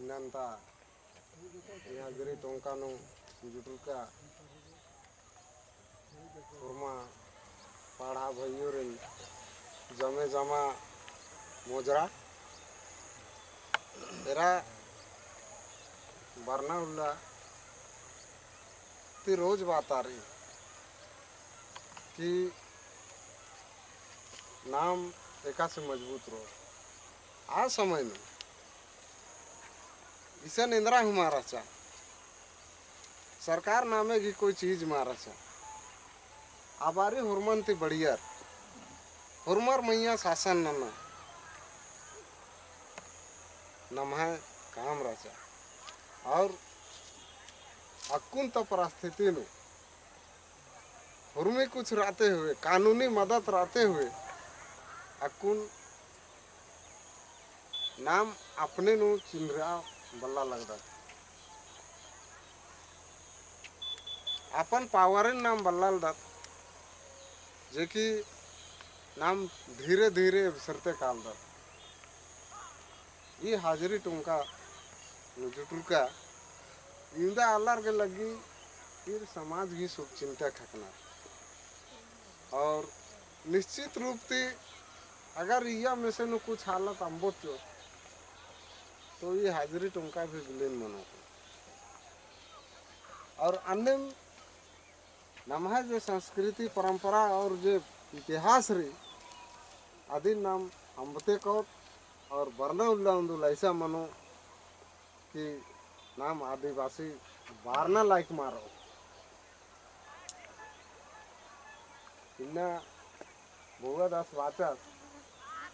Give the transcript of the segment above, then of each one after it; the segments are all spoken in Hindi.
ಇನ್ನಂತ यहाँ टोंका जुटुका उर्मा पाढ़ा भैयोर जमे जमा मोजरा एरा बरना उल्ला ती रोज बात आ रही कि नाम एका से मजबूत रो आज समय में इसे इंदिरा हमारा चा सरकार नामे की कोई चीज मारा चा आबारी हुरमन बढ़िया हुरमर मैया शासन नमः काम रचा और अकुन तो परिस्थिति नु हुरमी कुछ रहते हुए कानूनी मदद रहते हुए अकुन नाम अपने नु चिन्हरा बल्ला लगता अपन पावरेन नाम बल्ला दत जे कि नाम धीरे धीरे सरते काल दत ये हाजिरी टुमका जुटुका इंदा अल्लाह के लगी फिर समाज की सुख चिंता खकना और निश्चित रूप से अगर यह में से कुछ हालत अम्बोत तो ये हाजिरी टुमका भी विलीन मनो और अन्य नमः जो संस्कृति परंपरा और जो इतिहास रही आदि नाम अम्बते कौर और बरना उल्ला ऐसा मनो कि नाम आदिवासी बारना लाइक मारो इन्ना बुआ दास वाचा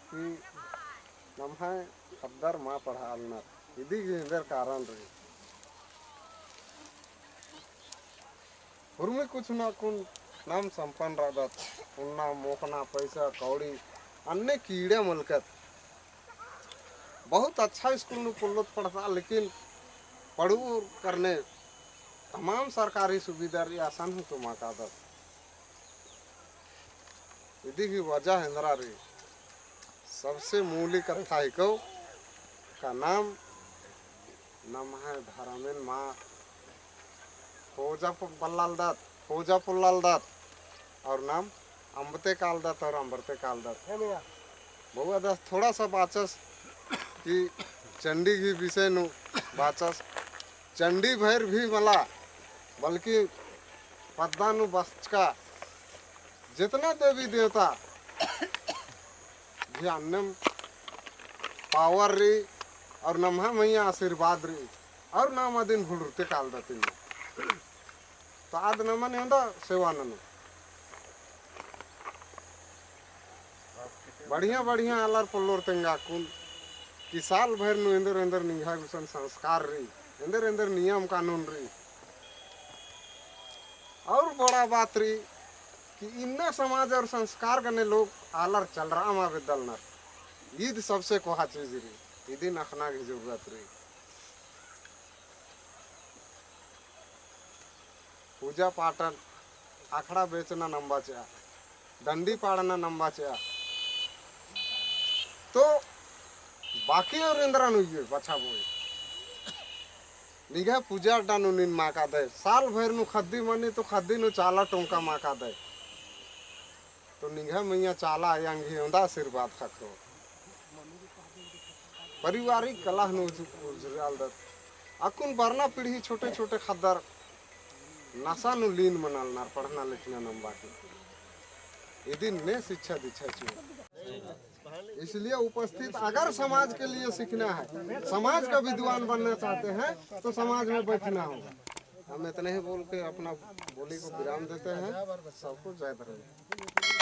कि नमः खद्दर माँ पढ़ा अलना इदी के इंदर कारण रही हुरमी कुछ ना कुन नाम संपन्न रादत उन्ना मोखना पैसा कौड़ी अन्य कीड़े मलकत बहुत अच्छा स्कूल में पुल्लत पढ़ता लेकिन पढ़ू करने तमाम सरकारी सुविधा आसान हो तो माकादत यदि की वजह इंदिरा रही सबसे मूलिक कथा है को का नाम है धरामेन माँ फौजा बल्लाल दत्त फौजा पुल्लाल दत्त और नाम अम्बते काल दत्त और अम्बरते काल दत्त बहुआ दस थोड़ा सा बाचस कि चंडी की विषय नु बाचस चंडी भैर भी मला बल्कि पद्दा नु बचका जितना देवी देवता भी अन्नम पावर री और नम्हा मैया आशीर्वाद री और नाम दिन भूलते काल दतिन तो आद नमन होंदा सेवानन बढ़िया बढ़िया आलर पल्लोर तेंगा कुल कि साल भर नु इंदर इंदर निघा गुसन संस्कार री इंदर इंदर नियम कानून री और बड़ा बात री कि इन्ना समाज और संस्कार करने लोग आलर चल रहा मा विदल नर ईद सबसे कोहा चीज री ईदी नखना की जरूरत रही पूजा पाठन आखड़ा बेचना नंबा चा डंडी पाड़ना नंबा चा तो बाकी और इंद्रा नुये बचा बोए निगा पूजा डानु निन माँ का दे साल भर नु खद्दी मनी तो खद्दी नु चाला टोंका माँ का दे तो निगा मैया चाला आयांगी होंदा आशीर्वाद खकरो पारिवारिक कला नु जुराल दत अकुन बरना पीढ़ी छोटे छोटे खद्दर नशा नु लीन मनाल नार पढ़ना लिखना नंबा के यदि ने शिक्षा दीक्षा चाहिए इसलिए उपस्थित अगर समाज के लिए सीखना है समाज का विद्वान बनना चाहते हैं तो समाज में बैठना होगा हम इतने ही बोल के अपना बोली को विराम देते हैं सबको जय धन्यवाद।